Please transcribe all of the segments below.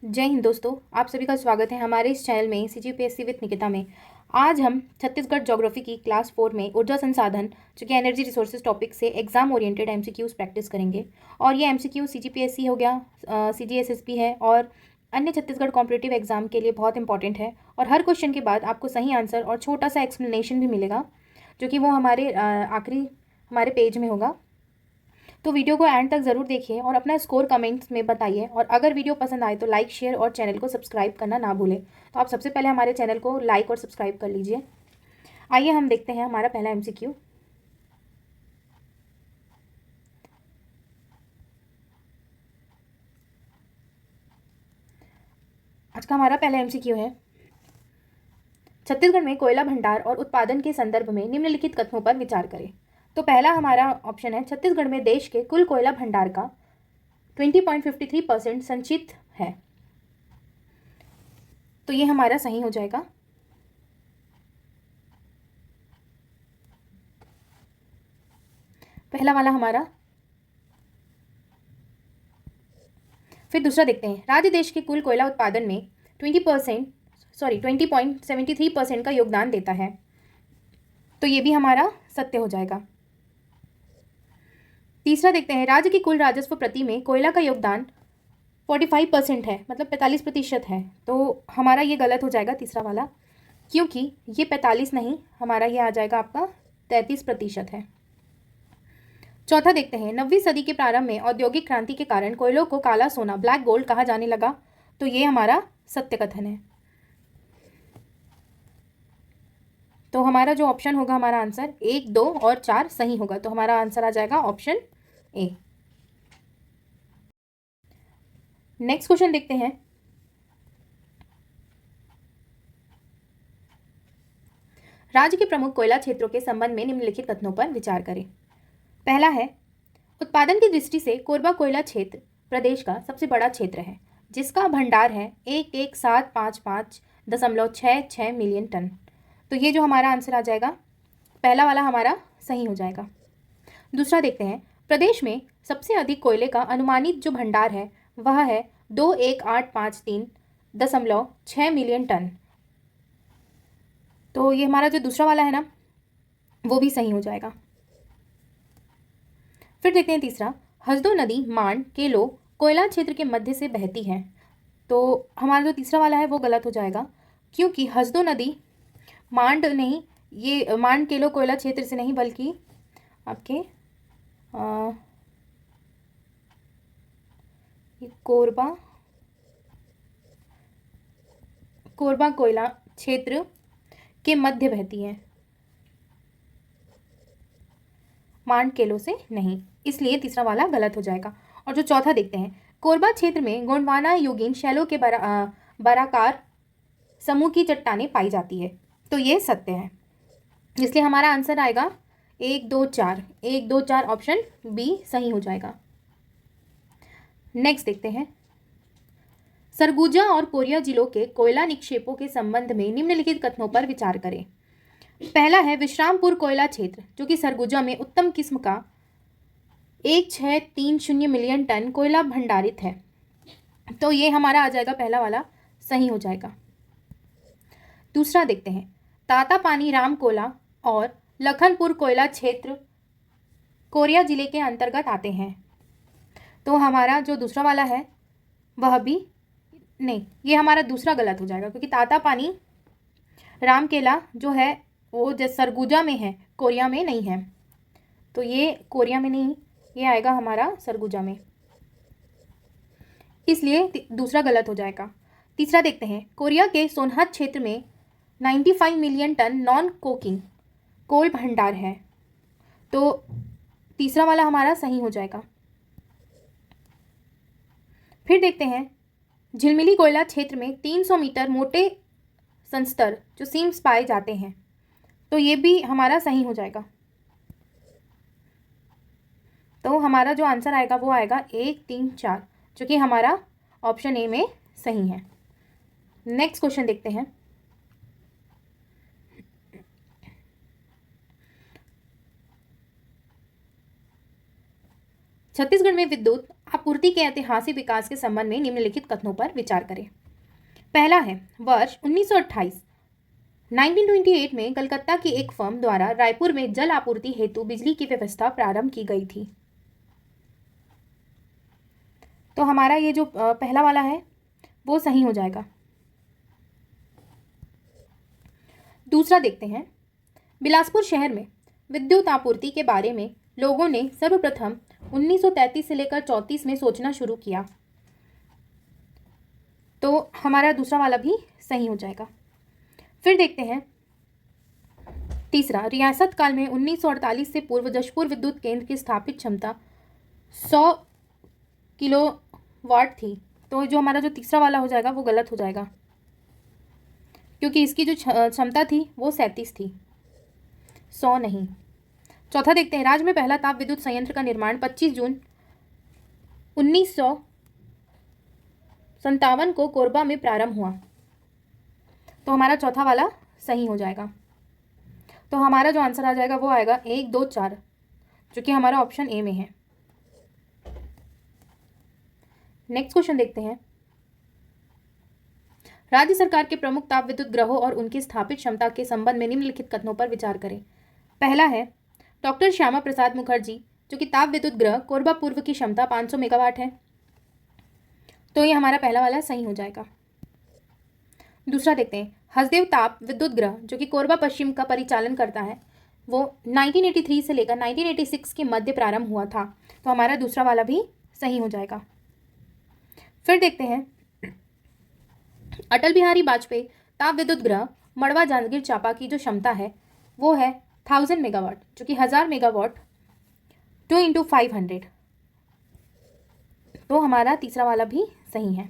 जय हिंद दोस्तों, आप सभी का स्वागत है हमारे इस चैनल में CGPSC विद निकिता में। आज हम छत्तीसगढ़ ज्योग्राफी की क्लास 4 में ऊर्जा संसाधन जो कि एनर्जी रिसोर्सेज टॉपिक से एग्जाम ओरिएंटेड MCQs प्रैक्टिस करेंगे। और ये MCQ CGPSC हो गया, CGSSB है और अन्य छत्तीसगढ़ कॉम्पिटिटिव एग्जाम के लिए बहुत इंपॉर्टेंट है। और हर क्वेश्चन के बाद आपको सही आंसर और छोटा सा एक्सप्लेनेशन भी मिलेगा, जो कि वो हमारे आखिरी हमारे पेज में होगा। तो वीडियो को एंड तक ज़रूर देखिए और अपना स्कोर कमेंट्स में बताइए। और अगर वीडियो पसंद आए तो लाइक, शेयर और चैनल को सब्सक्राइब करना ना भूलें। तो आप सबसे पहले हमारे चैनल को लाइक और सब्सक्राइब कर लीजिए। आइए हम देखते हैं हमारा पहला MCQ। आज का हमारा पहला MCQ है, छत्तीसगढ़ में कोयला भंडार और उत्पादन के संदर्भ में निम्नलिखित कथनों पर विचार करें। तो पहला हमारा ऑप्शन है, छत्तीसगढ़ में देश के कुल कोयला भंडार का 20.53% संचित है। तो ये हमारा सही हो जाएगा। पहला वाला हमारा। फिर दूसरा देखते हैं, राज्य देश के कुल कोयला उत्पादन में 20.73% का योगदान देता है। तो ये भी हमारा सत्य हो जाएगा। तीसरा देखते हैं, राज्य की कुल राजस्व प्रति में कोयला का योगदान 45% है, मतलब 45% है। तो हमारा ये गलत हो जाएगा तीसरा वाला, क्योंकि ये 45 नहीं, हमारा ये आ जाएगा आपका 33% है। चौथा देखते हैं, 9वीं सदी के प्रारंभ में औद्योगिक क्रांति के कारण कोयलों को काला सोना, ब्लैक गोल्ड कहा जाने लगा। तो ये हमारा सत्य कथन है। तो हमारा जो ऑप्शन होगा, हमारा आंसर 1, 2 और 4 सही होगा। तो हमारा आंसर आ जाएगा ऑप्शन ए। नेक्स्ट क्वेश्चन देखते हैं, राज्य के प्रमुख कोयला क्षेत्रों के संबंध में निम्नलिखित कथनों पर विचार करें। पहला है, उत्पादन की दृष्टि से कोरबा कोयला क्षेत्र प्रदेश का सबसे बड़ा क्षेत्र है, जिसका भंडार है 11755.66 मिलियन टन। तो ये जो हमारा आंसर आ जाएगा, पहला वाला हमारा सही हो जाएगा। दूसरा देखते हैं, प्रदेश में सबसे अधिक कोयले का अनुमानित जो भंडार है वह है 21853.6 मिलियन टन। तो ये हमारा जो दूसरा वाला है ना, वो भी सही हो जाएगा। फिर देखते हैं तीसरा, हसदो नदी मांड केलो कोयला क्षेत्र के मध्य से बहती है। तो हमारा जो तीसरा वाला है वो गलत हो जाएगा, क्योंकि हसदो नदी मांड नहीं, ये मांड केलो कोयला क्षेत्र से नहीं, बल्कि आपके ये कोरबा कोयला क्षेत्र के मध्य बहती है, मांड केलो से नहीं, इसलिए तीसरा वाला गलत हो जाएगा। और जो चौथा देखते हैं, कोरबा क्षेत्र में गोंडवाना योगिन शैलों के बराकार समूह की चट्टानें पाई जाती है। तो ये सत्य है, इसलिए हमारा आंसर आएगा 1, 2, 4। 1, 2, 4 ऑप्शन बी सही हो जाएगा। नेक्स्ट देखते हैं, सरगुजा और कोरिया जिलों के कोयला निक्षेपों के संबंध में निम्नलिखित कथनों पर विचार करें। पहला है, विश्रामपुर कोयला क्षेत्र जो कि सरगुजा में उत्तम किस्म का 1630 मिलियन टन कोयला भंडारित है। तो ये हमारा आ जाएगा, पहला वाला सही हो जाएगा। दूसरा देखते हैं, तातापानी रामकोला और लखनपुर कोयला क्षेत्र कोरिया जिले के अंतर्गत आते हैं। तो हमारा जो दूसरा वाला है वह भी नहीं, ये हमारा दूसरा गलत हो जाएगा, क्योंकि तातापानी रामकेला जो है वो सरगुजा में है, कोरिया में नहीं है। तो ये कोरिया में नहीं, ये आएगा हमारा सरगुजा में, इसलिए दूसरा गलत हो जाएगा। तीसरा देखते हैं, कोरिया के सोनहत क्षेत्र में 95 million tonne non coking coal भंडार है। तो तीसरा वाला हमारा सही हो जाएगा। फिर देखते हैं, झिलमिली कोयला क्षेत्र में 300 मीटर मोटे संस्तर जो सीम्स पाए जाते हैं। तो ये भी हमारा सही हो जाएगा। तो हमारा जो आंसर आएगा वो आएगा 1, 3, 4, जो कि हमारा ऑप्शन ए में सही है। नेक्स्ट क्वेश्चन देखते हैं, छत्तीसगढ़ में विद्युत आपूर्ति के ऐतिहासिक विकास के संबंध में निम्नलिखित कथनों पर विचार करें। पहला है, वर्ष 1928 1928 में कलकत्ता की एक फर्म द्वारा रायपुर में जल आपूर्ति हेतु बिजली की व्यवस्था प्रारंभ की गई थी। तो हमारा ये जो पहला वाला है वो सही हो जाएगा। दूसरा देखते हैं, बिलासपुर शहर में विद्युत आपूर्ति के बारे में लोगों ने सर्वप्रथम 1933 से लेकर 34 में सोचना शुरू किया। तो हमारा दूसरा वाला भी सही हो जाएगा। फिर देखते हैं तीसरा, रियासत काल में 1948 से पूर्व जशपुर विद्युत केंद्र की स्थापित क्षमता 100 किलोवाट थी। तो जो हमारा जो तीसरा वाला हो जाएगा वो गलत हो जाएगा, क्योंकि इसकी जो क्षमता थी वो 37 थी, 100 नहीं। चौथा देखते हैं, राज्य में पहला ताप विद्युत संयंत्र का निर्माण 25 जून 1957 को कोरबा में प्रारंभ हुआ। तो हमारा चौथा वाला सही हो जाएगा। तो हमारा जो आंसर आ जाएगा वो आएगा 1, 2, 4, जो कि हमारा ऑप्शन ए में है। नेक्स्ट क्वेश्चन देखते हैं, राज्य सरकार के प्रमुख ताप विद्युत ग्रहों और उनकी स्थापित क्षमता के संबंध में निम्नलिखित कथनों पर विचार करें। पहला है, डॉक्टर श्यामा प्रसाद मुखर्जी, जो कि ताप विद्युत ग्रह कोरबा पूर्व की क्षमता 500 मेगावाट है। तो ये हमारा पहला वाला सही हो जाएगा। दूसरा देखते हैं, हसदेव ताप विद्युत ग्रह, जो कि कोरबा पश्चिम का परिचालन करता है, वो 1983 से लेकर 1986 के मध्य प्रारंभ हुआ था। तो हमारा दूसरा वाला भी सही हो जाएगा। फिर देखते हैं, अटल बिहारी वाजपेयी ताप विद्युत ग्रह मड़वा जांजगीर चांपा की जो क्षमता है वो है 1000 मेगावाट, जो कि 1000 मेगावाट 2 × 500। तो हमारा तीसरा वाला भी सही है।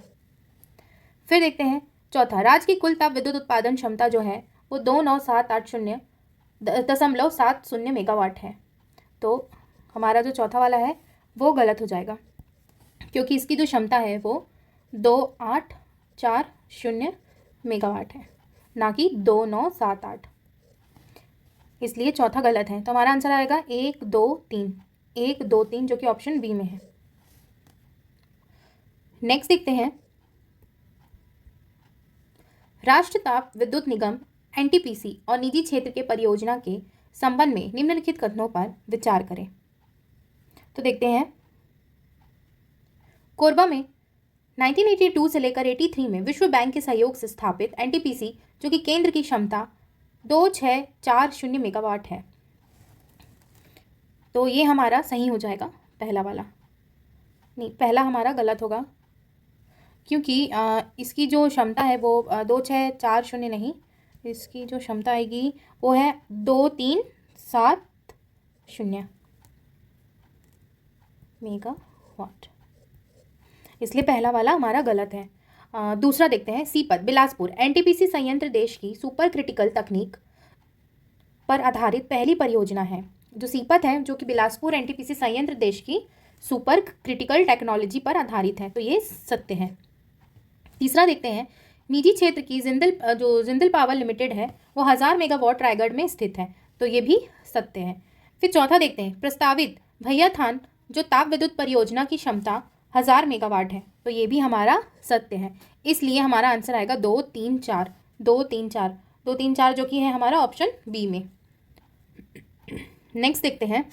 फिर देखते हैं चौथा, राज्य की कुल ताप विद्युत उत्पादन क्षमता जो है वो 29780.70 मेगावाट है। तो हमारा जो चौथा वाला है वो गलत हो जाएगा, क्योंकि इसकी जो क्षमता है वो 2840 मेगावाट है, ना कि 2978। इसलिए चौथा गलत है। तो हमारा आंसर आएगा 1, 2, 3, 1, 2, 3, जो कि ऑप्शन बी में है। नेक्स्ट देखते हैं, राष्ट्र ताप विद्युत निगम एनटीपीसी और निजी क्षेत्र के परियोजना के संबंध में निम्नलिखित कथनों पर विचार करें। तो देखते हैं, कोरबा में 1982 से लेकर 83 में विश्व बैंक के सहयोग से स्थापित एनटीपीसी, जो कि केंद्र की क्षमता 2640 मेगावाट है। तो ये हमारा सही हो जाएगा, पहला वाला नहीं, पहला हमारा गलत होगा, क्योंकि इसकी जो क्षमता है वो 2640 नहीं, इसकी जो क्षमता आएगी वो है 2370 मेगावाट, इसलिए पहला वाला हमारा गलत है। दूसरा देखते हैं, सीपत बिलासपुर एनटीपीसी संयंत्र देश की सुपर क्रिटिकल तकनीक पर आधारित पहली परियोजना है। जो सीपत है, जो कि बिलासपुर एनटीपीसी संयंत्र देश की सुपर क्रिटिकल टेक्नोलॉजी पर आधारित है। तो ये सत्य है। तीसरा देखते हैं, निजी क्षेत्र की जिंदल पावर लिमिटेड है वो 1000 मेगावाट रायगढ़ में स्थित है। तो ये भी सत्य है। फिर चौथा देखते हैं, प्रस्तावित भैयाथान जो ताप विद्युत परियोजना की क्षमता 1000 मेगावाट है। तो ये भी हमारा सत्य है। इसलिए हमारा आंसर आएगा 2, 3, 4, 2, 3, 4, 2, 3, 4, जो कि है हमारा ऑप्शन बी में। नेक्स्ट देखते हैं,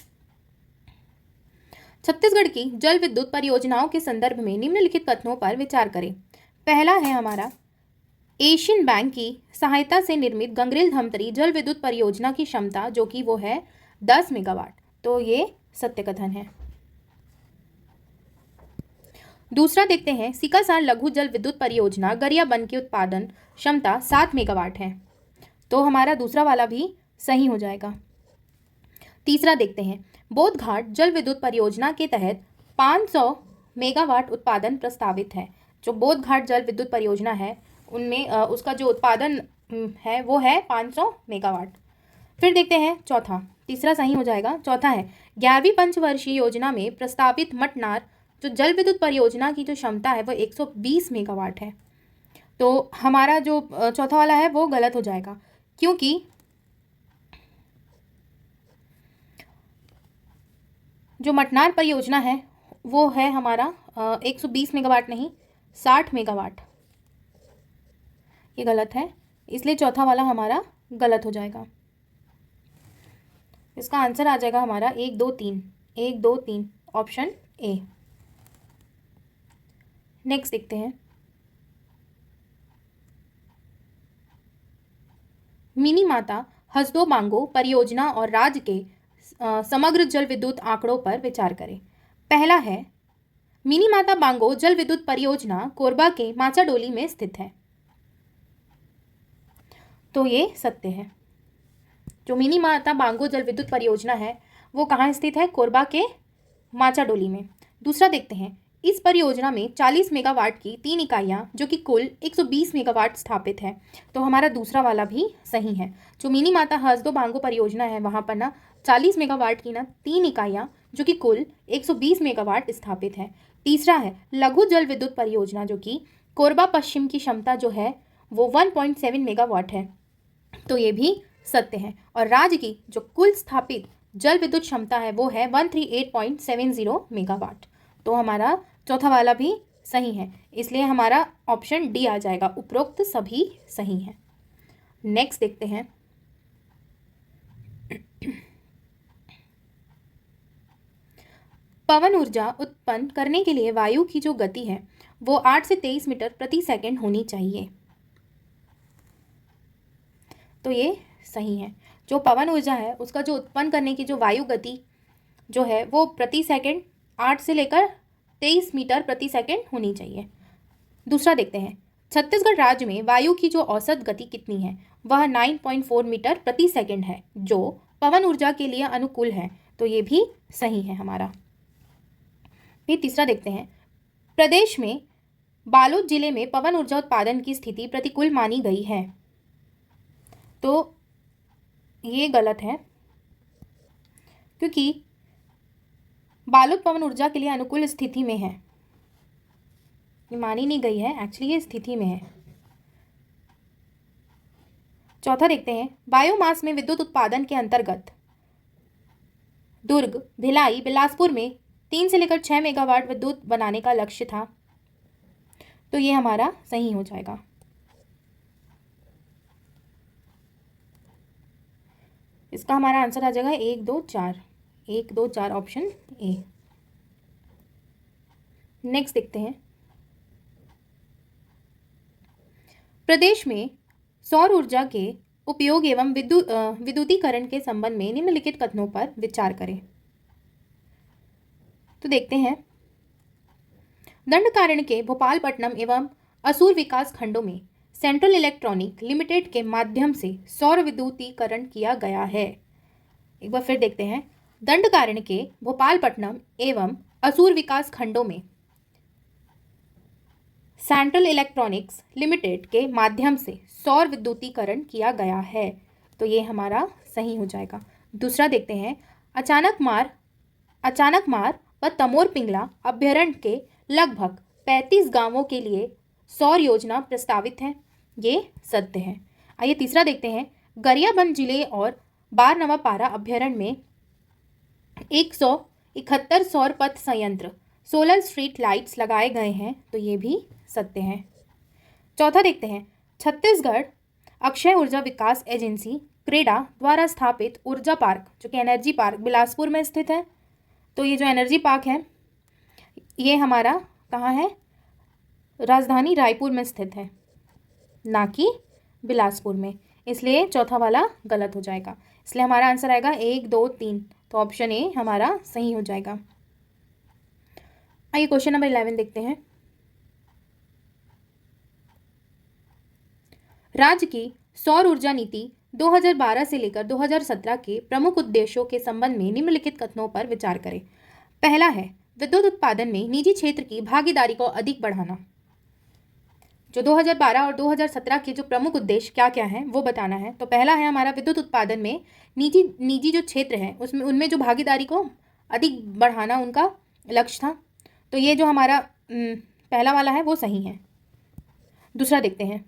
छत्तीसगढ़ की जल विद्युत परियोजनाओं के संदर्भ में निम्नलिखित कथनों पर विचार करें। पहला है हमारा, एशियन बैंक की सहायता से निर्मित गंगरेल धमतरी जल विद्युत परियोजना की क्षमता जो कि वो है 10 मेगावाट। तो ये सत्य कथन है। दूसरा देखते हैं, सिकासार लघु जल विद्युत परियोजना गरियाबंद की उत्पादन क्षमता 7 मेगावाट है। तो हमारा दूसरा वाला भी सही हो जाएगा। तीसरा देखते हैं, बोधघाट जल विद्युत परियोजना के तहत 500 मेगावाट उत्पादन प्रस्तावित है। जो बोधघाट जल विद्युत परियोजना है उनमें उसका जो उत्पादन है वो है 500 मेगावाट। फिर देखते हैं चौथा, तीसरा सही हो जाएगा। चौथा है, 11वीं पंचवर्षीय योजना में प्रस्तावित मटनार जो जल विद्युत परियोजना की जो क्षमता है वो 120 मेगावाट है। तो हमारा जो चौथा वाला है वो गलत हो जाएगा, क्योंकि जो मटनार परियोजना है वो है हमारा 120 मेगावाट नहीं, 60 मेगावाट, ये गलत है, इसलिए चौथा वाला हमारा गलत हो जाएगा। इसका आंसर आ जाएगा हमारा 1 2 3, 1 2 3, ऑप्शन ए। नेक्स्ट देखते हैं, मिनी माता हसदो मांगो परियोजना और राज्य के समग्र जल विद्युत आंकड़ों पर विचार करें। पहला है, मिनी माता बांगो जल विद्युत परियोजना कोरबा के माचाडोली में स्थित है, तो ये सत्य है। जो मिनी माता बांगो जल विद्युत परियोजना है वो कहाँ स्थित है? कोरबा के माचाडोली में। दूसरा देखते हैं, इस परियोजना में 40 मेगावाट की 3 इकाइयाँ जो कि कुल 120 मेगावाट स्थापित है, तो हमारा दूसरा वाला भी सही है। जो मिनी माता हसदो बांगो परियोजना है वहाँ पर ना 40 मेगावाट की ना 3 इकाइयाँ जो कि कुल 120 मेगावाट स्थापित है। तीसरा है लघु जल विद्युत परियोजना जो कि कोरबा पश्चिम की क्षमता जो है वो 1.7 मेगावाट है, तो ये भी सत्य है। और राज्य की जो कुल स्थापित जल विद्युत क्षमता है वो है 138.70 मेगावाट, तो हमारा चौथा वाला भी सही है, इसलिए हमारा ऑप्शन डी आ जाएगा। उपरोक्त सभी सही हैं। नेक्स्ट देखते हैं, पवन ऊर्जा उत्पन्न करने के लिए वायु की जो गति है वो 8 से 23 मीटर प्रति सेकंड होनी चाहिए, तो ये सही है। जो पवन ऊर्जा है उसका जो उत्पन्न करने की जो वायु गति जो है वो प्रति सेकंड 8 से लेकर 23 मीटर प्रति सेकंड होनी चाहिए। दूसरा देखते हैं, छत्तीसगढ़ राज्य में वायु की जो औसत गति कितनी है? वह 9.4 मीटर प्रति सेकंड है, जो पवन ऊर्जा के लिए अनुकूल है, तो ये भी सही है हमारा। फिर तीसरा देखते हैं, प्रदेश में बालोद जिले में पवन ऊर्जा उत्पादन की स्थिति प्रतिकूल मानी गई है, तो ये गलत है, क्योंकि बालोद पवन ऊर्जा के लिए अनुकूल स्थिति में है, ये मानी नहीं गई है, एक्चुअली ये स्थिति में है। चौथा देखते हैं, बायोमास में विद्युत उत्पादन के अंतर्गत दुर्ग, भिलाई, बिलासपुर में 3 से लेकर 6 मेगावाट विद्युत बनाने का लक्ष्य था, तो ये हमारा सही हो जाएगा। इसका हमारा आंसर आ जाएगा 1 2 4, 1 2 4, ऑप्शन ए। नेक्स्ट देखते हैं, प्रदेश में सौर ऊर्जा के उपयोग एवं विद्युतीकरण के संबंध में निम्नलिखित कथनों पर विचार करें। तो देखते हैं, दंडकारण्य के भोपालपट्टनम एवं असूर विकास खंडों में सेंट्रल इलेक्ट्रॉनिक लिमिटेड के माध्यम से सौर विद्युतीकरण किया गया है। एक बार फिर देखते हैं, दंडकारण्य के भोपालपट्टनम एवं असूर विकास खंडों में सेंट्रल इलेक्ट्रॉनिक्स लिमिटेड के माध्यम से सौर विद्युतीकरण किया गया है, तो ये हमारा सही हो जाएगा। दूसरा देखते हैं, अचानक मार व तमोर पिंगला अभ्यारण्य के लगभग 35 गांवों के लिए सौर योजना प्रस्तावित है, ये सत्य है। आइए तीसरा देखते हैं, गरियाबंद जिले और बारनवापारा अभ्यारण्य में 171 सौर पथ संयंत्र, सोलर स्ट्रीट लाइट्स लगाए गए हैं, तो ये भी सत्य है। चौथा देखते हैं, छत्तीसगढ़ अक्षय ऊर्जा विकास एजेंसी क्रेडा द्वारा स्थापित ऊर्जा पार्क जो कि एनर्जी पार्क बिलासपुर में स्थित है, तो ये जो एनर्जी पार्क है ये हमारा कहाँ है? राजधानी रायपुर में स्थित है, ना कि बिलासपुर में, इसलिए चौथा वाला गलत हो जाएगा। इसलिए हमारा आंसर आएगा 1 2 3, तो ऑप्शन ए हमारा सही हो जाएगा। आइए क्वेश्चन नंबर 11 देखते हैं, राज्य की सौर ऊर्जा नीति 2012 से लेकर 2017 के प्रमुख उद्देश्यों के संबंध में निम्नलिखित कथनों पर विचार करें। पहला है, विद्युत उत्पादन में निजी क्षेत्र की भागीदारी को अधिक बढ़ाना। जो 2012 और 2017 के जो प्रमुख उद्देश्य क्या क्या हैं वो बताना है। तो पहला है हमारा विद्युत उत्पादन में निजी जो क्षेत्र है उसमें उनमें जो भागीदारी को अधिक बढ़ाना उनका लक्ष्य था, तो ये जो हमारा पहला वाला है वो सही है। दूसरा देखते हैं,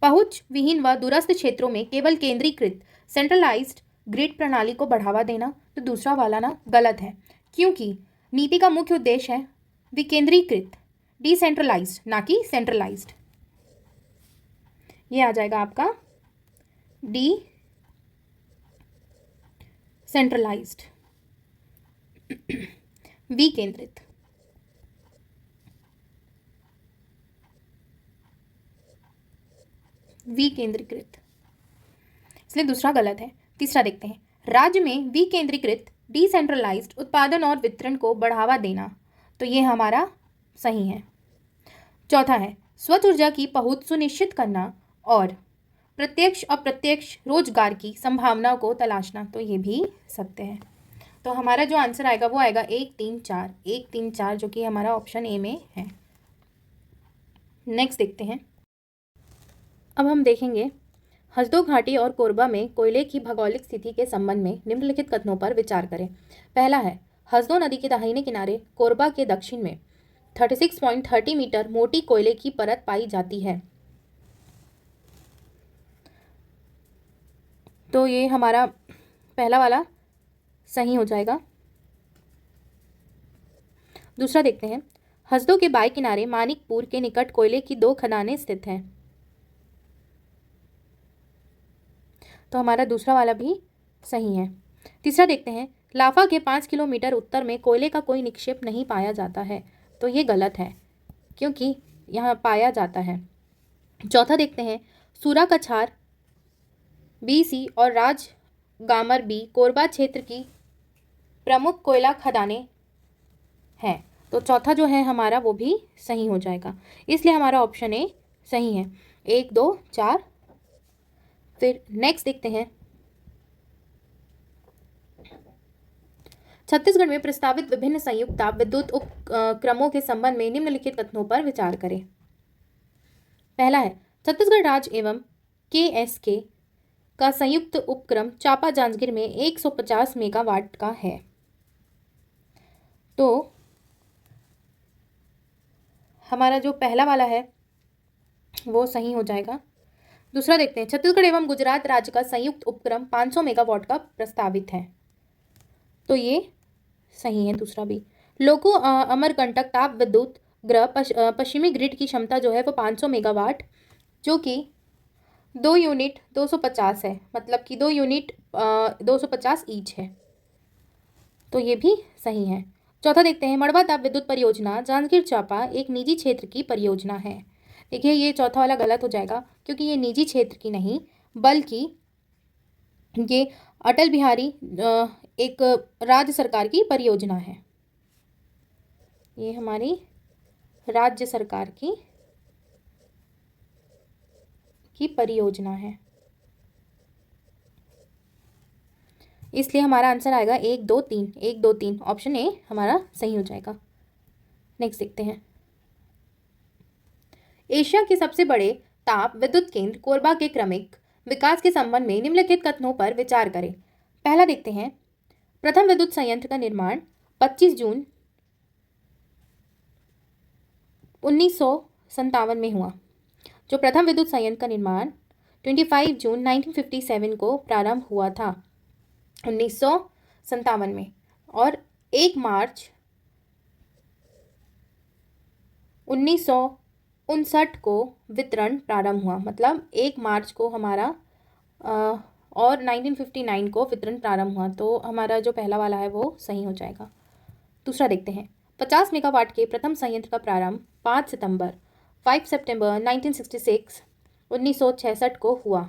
पहुंच विहीन व दूरस्थ क्षेत्रों में केवल केंद्रीकृत सेंट्रलाइज्ड ग्रिड प्रणाली को बढ़ावा देना, तो दूसरा वाला ना गलत है, क्योंकि नीति का मुख्य उद्देश्य है विकेंद्रीकृत, डिसेंट्रलाइज्ड, ना कि सेंट्रलाइज्ड। ये आ जाएगा आपका डिसेंट्रलाइज्ड। विकेंद्रित, विकेंद्रीकृत, इसलिए दूसरा गलत है। तीसरा देखते हैं, राज्य में विकेंद्रीकृत डिसेंट्रलाइज्ड उत्पादन और वितरण को बढ़ावा देना, तो ये हमारा सही है। चौथा है, स्वच्छ ऊर्जा की पहुंच सुनिश्चित करना और प्रत्यक्ष अप्रत्यक्ष रोजगार की संभावना को तलाशना, तो ये भी सत्य है। तो हमारा जो आंसर आएगा वो आएगा 1, 3, 4, 1, 3, 4, जो कि हमारा ऑप्शन ए में है। नेक्स्ट देखते हैं, अब हम देखेंगे हसदो घाटी और कोरबा में कोयले की भौगोलिक स्थिति के संबंध में निम्नलिखित कथनों पर विचार करें। पहला है, हसदो नदी के दाहिने किनारे कोरबा के दक्षिण में 36.30 मीटर मोटी कोयले की परत पाई जाती है। तो ये हमारा पहला वाला सही हो जाएगा। दूसरा देखते हैं, हसदो के बाएं किनारे मानिकपुर के निकट कोयले की 2 खदानें स्थित हैं। तो हमारा दूसरा वाला भी सही है। तीसरा देखते हैं, लाफा के 5 किलोमीटर उत्तर में कोयले का कोई निक्षेप नहीं पाया जाता है। तो ये गलत है, क्योंकि यहाँ पाया जाता है। चौथा देखते हैं, सूरा कछार BC और राजगामर B कोरबा क्षेत्र की प्रमुख कोयला खदानें हैं। तो चौथा जो है हमारा वो भी सही हो जाएगा, इसलिए हमारा ऑप्शन ए सही है। 1, 2, 4। फिर नेक्स्ट देखते हैं, छत्तीसगढ़ में प्रस्तावित विभिन्न संयुक्त ताप विद्युत उपक्रमों के संबंध में निम्नलिखित कथनों पर विचार करें। पहला है, छत्तीसगढ़ राज्य एवं KSK का संयुक्त उपक्रम चापा जांजगीर में 150 मेगावाट का है। तो हमारा जो पहला वाला है वो सही हो जाएगा। दूसरा देखते हैं, छत्तीसगढ़ एवं गुजरात राज्य का संयुक्त उपक्रम 500 मेगावाट का प्रस्तावित है। तो ये सही है दूसरा भी। लोको अमरकंटक ताप विद्युत गृह पश्चिमी ग्रिड की क्षमता जो है वो 500 मेगावाट, जो कि 2 यूनिट 250 है, मतलब कि 2 यूनिट 250 ईच है। तो ये भी सही है। चौथा देखते हैं, मड़वा ताप विद्युत परियोजना जांजगीर चांपा एक निजी क्षेत्र की परियोजना है। देखिए ये चौथा वाला गलत हो जाएगा, क्योंकि ये निजी क्षेत्र की नहीं बल्कि ये अटल बिहारी एक राज्य सरकार की परियोजना है। ये हमारी राज्य सरकार की परियोजना है, इसलिए हमारा आंसर आएगा 1, 2, 3। 1, 2, 3 ऑप्शन ए हमारा सही हो जाएगा। नेक्स्ट देखते हैं, एशिया के सबसे बड़े ताप विद्युत केंद्र कोरबा के क्रमिक विकास के संबंध में निम्नलिखित कथनों पर विचार करें। पहला देखते हैं, प्रथम विद्युत संयंत्र का निर्माण 25 जून 1957 में हुआ। जो प्रथम विद्युत संयंत्र का निर्माण 25 जून 1957 को प्रारंभ हुआ था 1957 में, और 1 मार्च 1959 को वितरण प्रारंभ हुआ। मतलब 1 मार्च को हमारा और 1959 को वितरण प्रारंभ हुआ। तो हमारा जो पहला वाला है वो सही हो जाएगा। दूसरा देखते हैं, 50 मेगावाट के प्रथम संयंत्र का प्रारंभ 5 सितंबर 1966 को हुआ।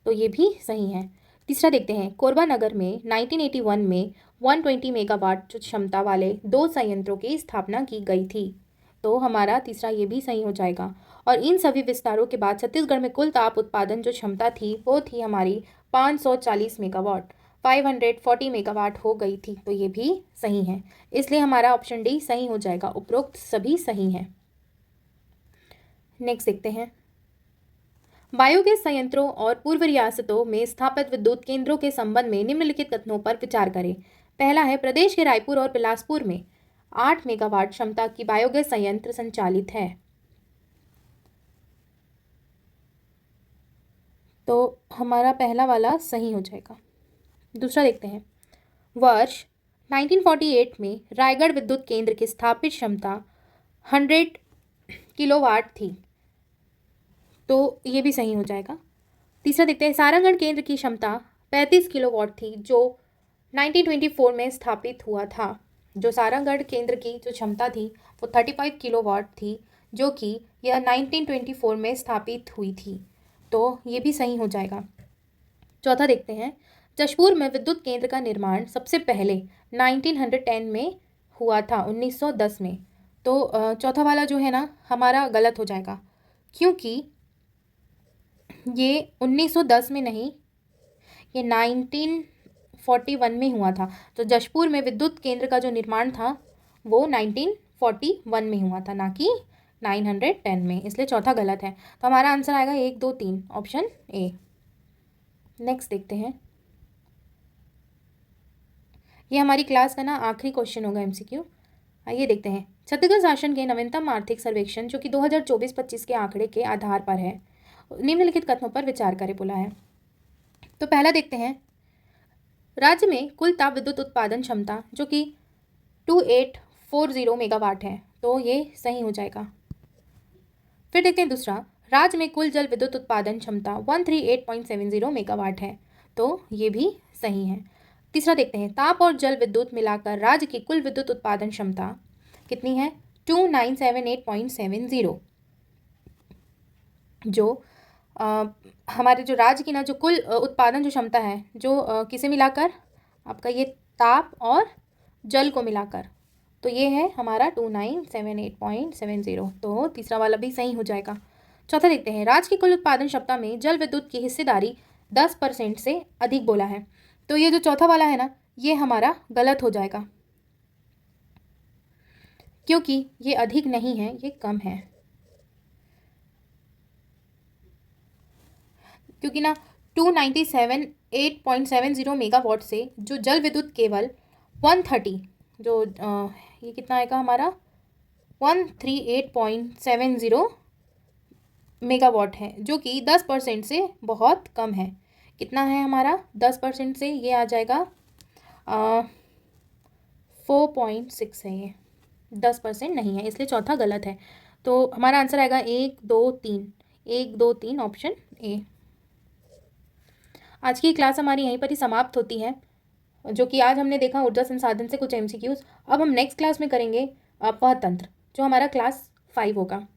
तो ये भी सही है। तीसरा देखते हैं, कोरबा नगर में 1981 में 120 मेगावाट जो क्षमता वाले 2 संयंत्रों की स्थापना की गई थी। तो हमारा तीसरा ये भी सही हो जाएगा। और इन सभी विस्तारों के बाद छत्तीसगढ़ में कुल ताप उत्पादन जो क्षमता थी वो थी हमारी 540 मेगावाट, 540 मेगावाट हो गई थी। तो ये भी सही है, इसलिए हमारा ऑप्शन डी सही हो जाएगा। उपरोक्त सभी सही हैं। नेक्स्ट देखते हैं, बायोगैस संयंत्रों और पूर्व रियासतों में स्थापित विद्युत केंद्रों के संबंध में निम्नलिखित कथनों पर विचार करें। पहला है, प्रदेश के रायपुर और बिलासपुर में 8 मेगावाट क्षमता की बायोगैस संयंत्र संचालित है। तो हमारा पहला वाला सही हो जाएगा। दूसरा देखते हैं, वर्ष 1948 में रायगढ़ विद्युत केंद्र की स्थापित क्षमता 100 किलोवाट थी, तो ये भी सही हो जाएगा। तीसरा देखते हैं, सारंगगढ़ केंद्र की क्षमता 35 किलोवाट थी जो 1924 में स्थापित हुआ था। जो सारंगगढ़ केंद्र की जो क्षमता थी वो 35 किलोवाट थी, जो कि यह 1924 में स्थापित हुई थी, तो ये भी सही हो जाएगा। चौथा देखते हैं, जशपुर में विद्युत केंद्र का निर्माण सबसे पहले 1910 में हुआ था, 1910 में। तो चौथा वाला जो है ना हमारा गलत हो जाएगा, क्योंकि ये 1910 में नहीं, ये 1941 में हुआ था। तो जशपुर में विद्युत केंद्र का जो निर्माण था वो 1941 में हुआ था, ना कि 910 में, इसलिए चौथा गलत है। तो हमारा आंसर आएगा 1, 2, 3, ऑप्शन ए। नेक्स्ट देखते हैं, ये हमारी क्लास का ना आखिरी क्वेश्चन होगा एमसीक्यू। आइए देखते हैं, छत्तीसगढ़ शासन के नवीनतम आर्थिक सर्वेक्षण जो कि 2024-25 के आंकड़े के आधार पर है, निम्नलिखित कथनों पर विचार करें बोला है। तो पहला देखते हैं, राज्य में कुल ताप विद्युत उत्पादन क्षमता जो कि 2840 मेगावाट है, तो ये सही हो जाएगा। फिर देखते हैं दूसरा, राज्य में कुल जल विद्युत उत्पादन क्षमता 138.70 मेगावाट है, तो ये भी सही है। तीसरा देखते हैं, ताप और जल विद्युत मिलाकर राज्य की कुल विद्युत उत्पादन क्षमता कितनी है, 2978.70, जो हमारे जो राज्य की ना जो कुल उत्पादन जो क्षमता है, जो किसे मिलाकर, आपका ये ताप और जल को मिलाकर, तो ये है हमारा 2978.70, तो तीसरा वाला भी सही हो जाएगा। चौथा देखते हैं, राज्य की कुल उत्पादन क्षमता में जल विद्युत की हिस्सेदारी 10% से अधिक बोला है, तो ये जो चौथा वाला है ना ये हमारा गलत हो जाएगा, क्योंकि ये अधिक नहीं है, ये कम है। क्योंकि ना 297.870 मेगावाट से जो जल विद्युत केवल 130, जो ये कितना आएगा हमारा 138.70 मेगावाट है, जो कि 10% से बहुत कम है। कितना है हमारा 10% से, ये आ जाएगा 4.6 है, ये 10% नहीं है, इसलिए चौथा गलत है। तो हमारा आंसर आएगा 1, 2, 3, 1, 2, 3, ऑप्शन ए। आज की क्लास हमारी यहीं पर ही समाप्त होती है, जो कि आज हमने देखा ऊर्जा संसाधन से कुछ एमसीक्यूज। अब हम नेक्स्ट क्लास में करेंगे अपवाह तंत्र, जो हमारा क्लास 5 होगा।